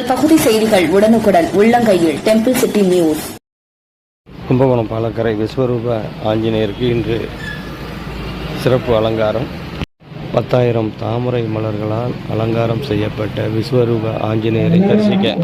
உங்கள் பகுதி செய்திகள் உடனுக்குடன் உள்ளங்கையில் temple city news. Kumbakonam Palakkarai விஸ்வரூப ஆஞ்சநேயருக்கு இன்று சிறப்பு அலங்காரம். 10,000 தாமரை மலர்களால் அலங்காரம் செய்யப்பட்ட விஸ்வரூப ஆஞ்சநேயரை தரிசிக்க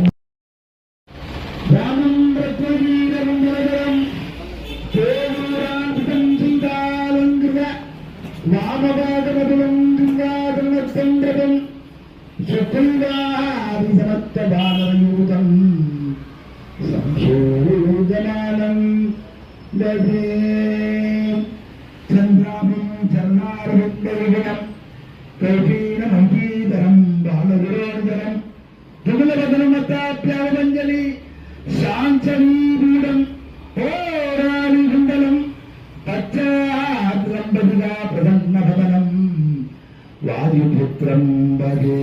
वादिपुत्रं भजे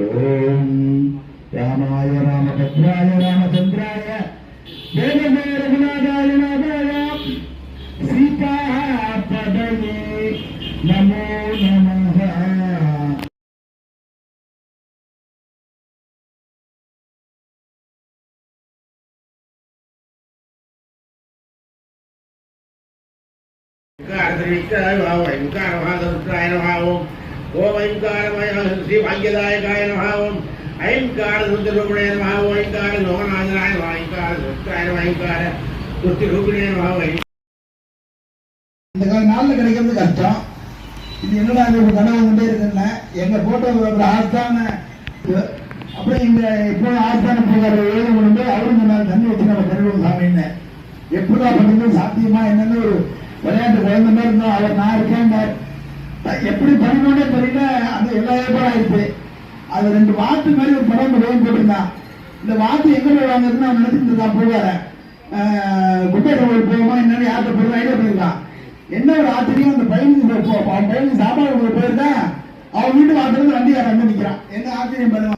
ओम रामाय रामभद्राय रामचंद्राय देवमे रघुनाथाय नाथाय सीतापदये नमो नमः. நாளில் கிடைக்கிறது கஷ்டம். இது என்னடா ஒரு கனவு கொண்டே இருக்குன்னு எங்க போட்டோ ஒரு ஆஸ்தான அப்படி இங்க இப்போ ஆஸ்தான போகிற ஏழு கொண்டு அவரும் சொன்னார் தண்ணி வச்சு நம்ம கருவோம் சாமின்னு. எப்படிதான் பண்ணுறது சாத்தியமா என்னன்னு ஒரு விளையாட்டு குழந்தை மாதிரி இருந்தோம். அவர் நான் இருக்கேன் எப்படி பண்ணணும்னே தெரியல. அந்த எல்லா ஏற்பாடும் ஆயிடுச்சு. அது 2 வாத்து மாதிரி ஒரு படம் போட்டிருந்தான். இந்த வாத்து எங்க போய் வாங்குறதுன்னு அவன் நினைச்சிட்டு தான் போவார குப்பை கோவில் போவோமா என்னன்னு யார்கிட்ட போடுற ஐடியா பண்ணிருக்கான். என்ன ஒரு ஆச்சரியம், அந்த பையனுக்கு சாப்பாடு போயிருந்தா அவன் வீட்டு வாத்துறது வண்டிக்காரன் வந்து நிற்கிறான். என்ன ஆச்சரியம் பண்ணுவான்.